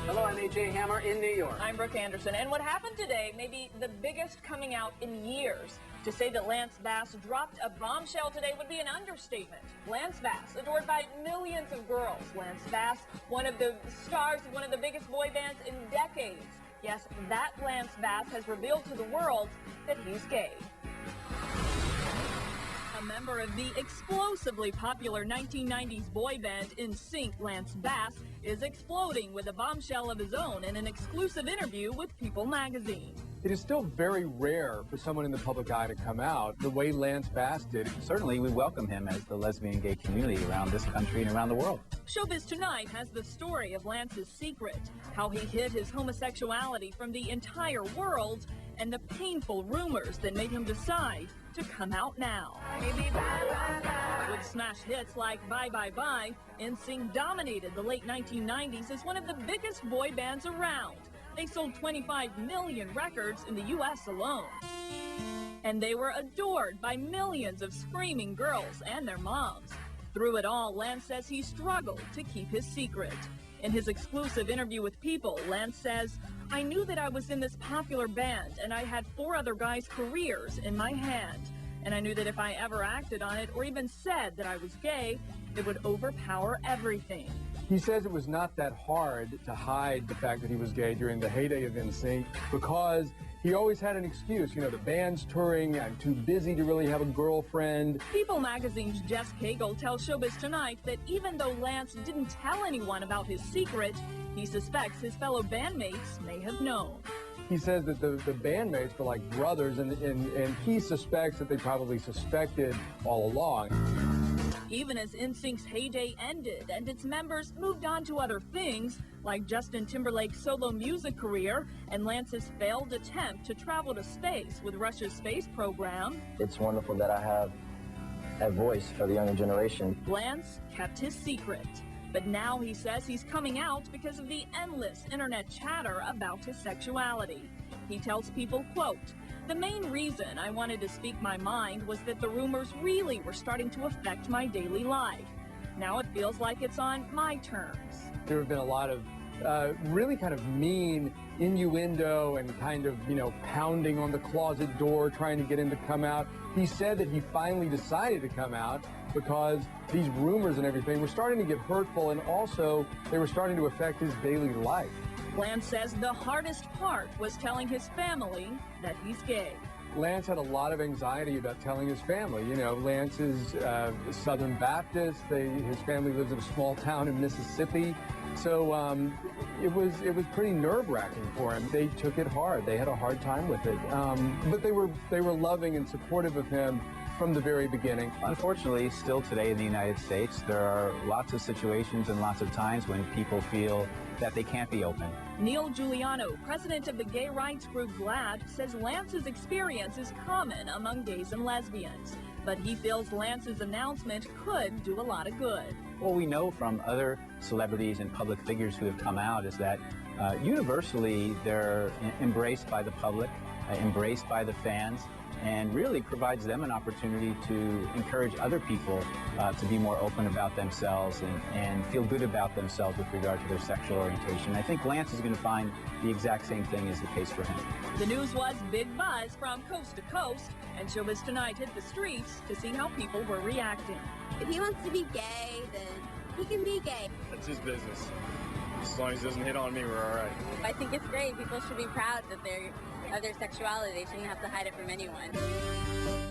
Hello, I'm A.J. Hammer in New York. I'm Brooke Anderson. And what happened today may be the biggest coming out in years. To say that Lance Bass dropped a bombshell today would be an understatement. Lance Bass, adored by millions of girls. Lance Bass, one of the stars of one of the biggest boy bands in decades. Yes, that Lance Bass has revealed to the world that he's gay. A member of the explosively popular 1990s boy band NSYNC, Lance Bass, is exploding with a bombshell of his own in an exclusive interview with People magazine. It is still very rare for someone in the public eye to come out the way Lance Bass did. Certainly, we welcome him as the lesbian gay community around this country and around the world. Showbiz Tonight has the story of Lance's secret, how he hid his homosexuality from the entire world, and the painful rumors that made him decide to come out now. With smash hits like Bye Bye Bye, NSYNC dominated the late 1990s as one of the biggest boy bands around. They sold 25 million records in the U.S. alone. And they were adored by millions of screaming girls and their moms. Through it all, Lance says he struggled to keep his secret. In his exclusive interview with People, Lance says, "I knew that I was in this popular band and I had 4 other guys' careers in my hand. And I knew that if I ever acted on it or even said that I was gay, it would overpower everything." He says it was not that hard to hide the fact that he was gay during the heyday of NSYNC because he always had an excuse. You know, the band's touring, I'm too busy to really have a girlfriend. People magazine's Jess Cagle tells Showbiz Tonight that even though Lance didn't tell anyone about his secret, he suspects his fellow bandmates may have known. He says that the bandmates were like brothers, and he suspects that they probably suspected all along. Even as NSYNC's heyday ended and its members moved on to other things, like Justin Timberlake's solo music career and Lance's failed attempt to travel to space with Russia's space program, it's wonderful that I have a voice for the younger generation. Lance kept his secret. But now he says he's coming out because of the endless internet chatter about his sexuality. He tells People, quote, "The main reason I wanted to speak my mind was that the rumors really were starting to affect my daily life. Now it feels like it's on my terms." There have been a lot of really kind of mean innuendo and kind of, pounding on the closet door trying to get him to come out. He said that he finally decided to come out because these rumors and everything were starting to get hurtful, and also they were starting to affect his daily life. Lance says the hardest part was telling his family that he's gay. Lance had a lot of anxiety about telling his family. Lance is Southern Baptist. His family lives in a small town in Mississippi. So it was pretty nerve-wracking for him. They took it hard. They had a hard time with it. But they were loving and supportive of him from the very beginning. Unfortunately, still today in the United States, there are lots of situations and lots of times when people feel that they can't be open. Neil Giuliano, president of the gay rights group GLAAD, says Lance's experience is common among gays and lesbians. But he feels Lance's announcement could do a lot of good. What we know from other celebrities and public figures who have come out is that universally they're embraced by the public, embraced by the fans, and really provides them an opportunity to encourage other people to be more open about themselves and feel good about themselves with regard to their sexual orientation. I think Lance is going to find the exact same thing is the case for him. The news was big buzz from coast to coast, and Showbiz Tonight hit the streets to see how people were reacting. If he wants to be gay, then he can be gay. That's his business. As long as he doesn't hit on me, we're all right. I think it's great. People should be proud that of their sexuality. They shouldn't have to hide it from anyone.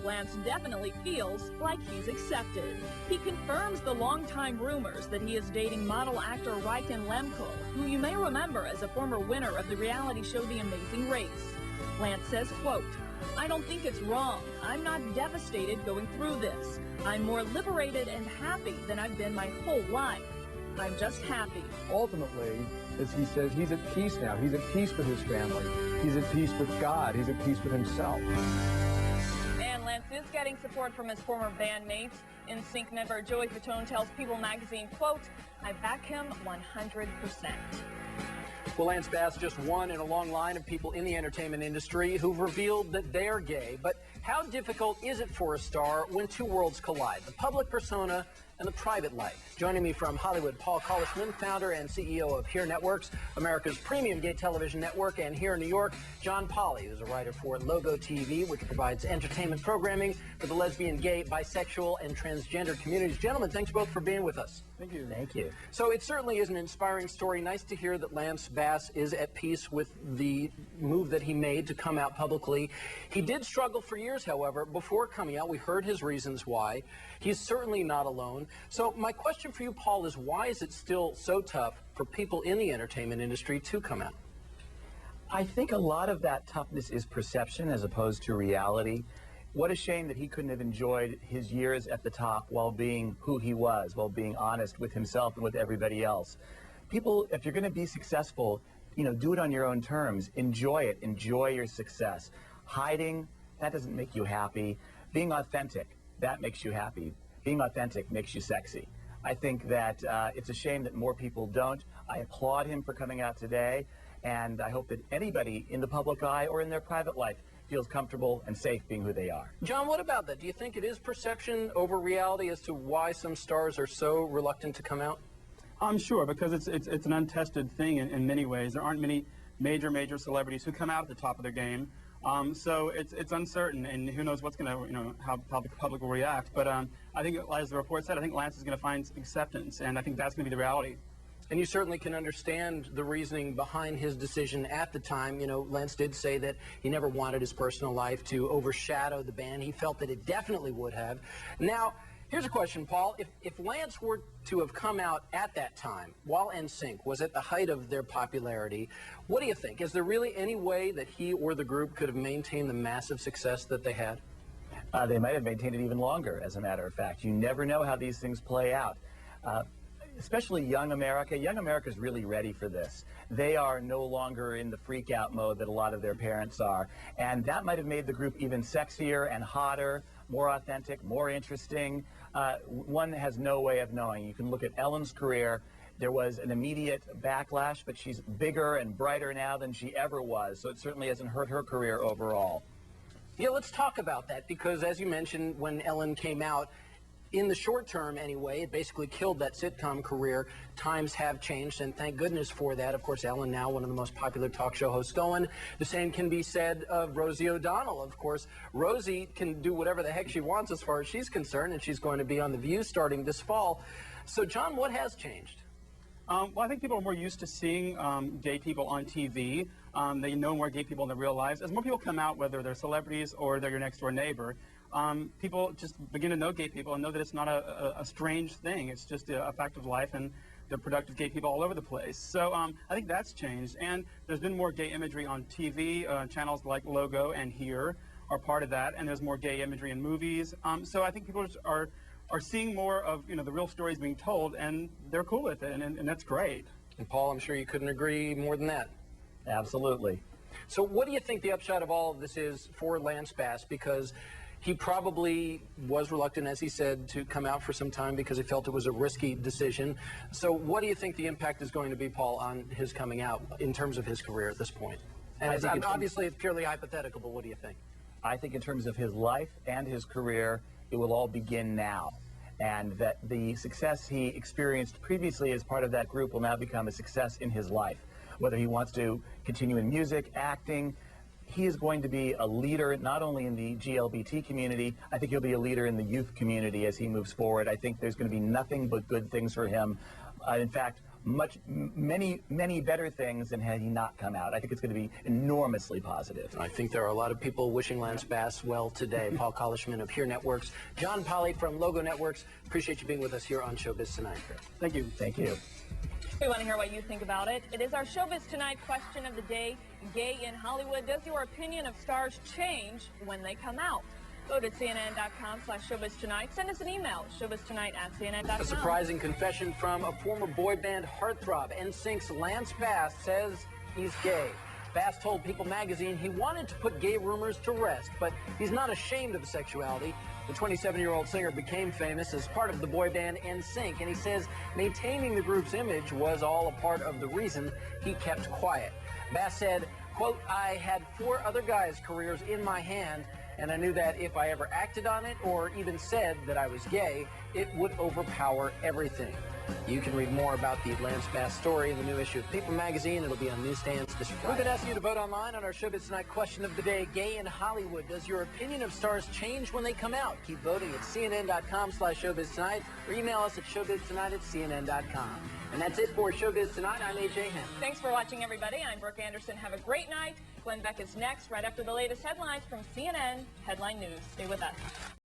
Lance definitely feels like he's accepted. He confirms the longtime rumors that he is dating model actor Ryken Lemko, who you may remember as a former winner of the reality show The Amazing Race. Lance says, quote, "I don't think it's wrong. I'm not devastated going through this. I'm more liberated and happy than I've been my whole life. I'm just happy." Ultimately, as he says, he's at peace now. He's at peace with his family. He's at peace with God. He's at peace with himself. And Lance is getting support from his former bandmates. NSYNC member Joey Fatone tells People magazine, quote, "I back him 100%. Well, Lance Bass just one in a long line of people in the entertainment industry who've revealed that they're gay. But how difficult is it for a star when two worlds collide? The public persona and the private life. Joining me from Hollywood, Paul Collishman, founder and CEO of Here Networks, America's premium gay television network, and here in New York, John Polly, who's a writer for Logo TV, which provides entertainment programming for the lesbian, gay, bisexual, and transgender communities. Gentlemen, thanks both for being with us. Thank you. Thank you. So it certainly is an inspiring story. Nice to hear that Lance Bass is at peace with the move that he made to come out publicly. He did struggle for years, however, before coming out. We heard his reasons why. He's certainly not alone. So my question for you, Paul, is why is it still so tough for people in the entertainment industry to come out? I think a lot of that toughness is perception as opposed to reality. What a shame that he couldn't have enjoyed his years at the top while being who he was, while being honest with himself and with everybody else. People, if you're going to be successful, do it on your own terms. Enjoy it. Enjoy your success. Hiding, that doesn't make you happy. Being authentic, that makes you happy. Being authentic makes you sexy. I think that it's a shame that more people don't. I applaud him for coming out today, and I hope that anybody in the public eye or in their private life feels comfortable and safe being who they are. John, what about that? Do you think it is perception over reality as to why some stars are so reluctant to come out? I'm sure, because it's an untested thing in many ways. There aren't many major celebrities who come out at the top of their game. So it's uncertain, and who knows what's going to, how the public will react. But I think, as the report said, I think Lance is going to find acceptance, and I think that's going to be the reality. And you certainly can understand the reasoning behind his decision at the time. Lance did say that he never wanted his personal life to overshadow the band. He felt that it definitely would have. Now, here's a question, Paul. If Lance were to have come out at that time, while NSYNC was at the height of their popularity, what do you think? Is there really any way that he or the group could have maintained the massive success that they had? They might have maintained it even longer, as a matter of fact. You never know how these things play out. Especially young America. Young America is really ready for this. They are no longer in the freak-out mode that a lot of their parents are. And that might have made the group even sexier and hotter, more authentic, more interesting. One has no way of knowing. You can look at Ellen's career. There was an immediate backlash, but she's bigger and brighter now than she ever was. So it certainly hasn't hurt her career overall. Yeah, let's talk about that, because as you mentioned, when Ellen came out, in the short term anyway, it basically killed that sitcom career. Times have changed, and thank goodness for that. Of course, Ellen now one of the most popular talk show hosts going. The same can be said of Rosie O'Donnell. Of course, Rosie can do whatever the heck she wants as far as she's concerned, and she's going to be on The View starting this fall. So, John, what has changed? Well, I think people are more used to seeing gay people on TV. They know more gay people in their real lives. As more people come out, whether they're celebrities or they're your next-door neighbor, people just begin to know gay people and know that it's not a strange thing. It's just a fact of life, and there are productive gay people all over the place. So I think that's changed, and there's been more gay imagery on TV. Channels like Logo and Here are part of that, and there's more gay imagery in movies. So I think people are seeing more of the real stories being told, and they're cool with it, and that's great. And Paul, I'm sure you couldn't agree more than that. Absolutely. So what do you think the upshot of all of this is for Lance Bass? Because he probably was reluctant, as he said, to come out for some time because he felt it was a risky decision. So what do you think the impact is going to be, Paul, on his coming out in terms of his career at this point? And obviously it's purely hypothetical, but what do you think? I think in terms of his life and his career, it will all begin now. And that the success he experienced previously as part of that group will now become a success in his life. Whether he wants to continue in music, acting, he is going to be a leader not only in the GLBT community, I think he'll be a leader in the youth community as he moves forward. I think there's going to be nothing but good things for him. In fact, many better things than had he not come out. I think it's going to be enormously positive. I think there are a lot of people wishing Lance Bass well today. Paul Collishman of Here Networks, John Polly from Logo Networks. Appreciate you being with us here on Showbiz Tonight. Thank you. Thank you. We want to hear what you think about it. It is our Showbiz Tonight question of the day. Gay in Hollywood, does your opinion of stars change when they come out? Go to CNN.com/ShowbizTonight. Send us an email, showbiztonight@CNN.com. A surprising confession from a former boy band heartthrob. NSYNC's Lance Bass says he's gay. Bass told People magazine he wanted to put gay rumors to rest, but he's not ashamed of his sexuality. The 27-year-old singer became famous as part of the boy band NSYNC, and he says maintaining the group's image was all a part of the reason he kept quiet. Bass said, quote, "I had 4 other guys' careers in my hand, and I knew that if I ever acted on it or even said that I was gay, it would overpower everything. You can read more about the Lance Bass story in the new issue of People magazine. It'll be on newsstands this Friday. We've been asking you to vote online on our Showbiz Tonight question of the day. Gay in Hollywood. Does your opinion of stars change when they come out? Keep voting at cnn.com/showbiztonight or email us at showbiztonight@cnn.com. And that's it for Showbiz Tonight. I'm A.J. Hemp. Thanks for watching, everybody. I'm Brooke Anderson. Have a great night. Glenn Beck is next, right after the latest headlines from CNN Headline News. Stay with us.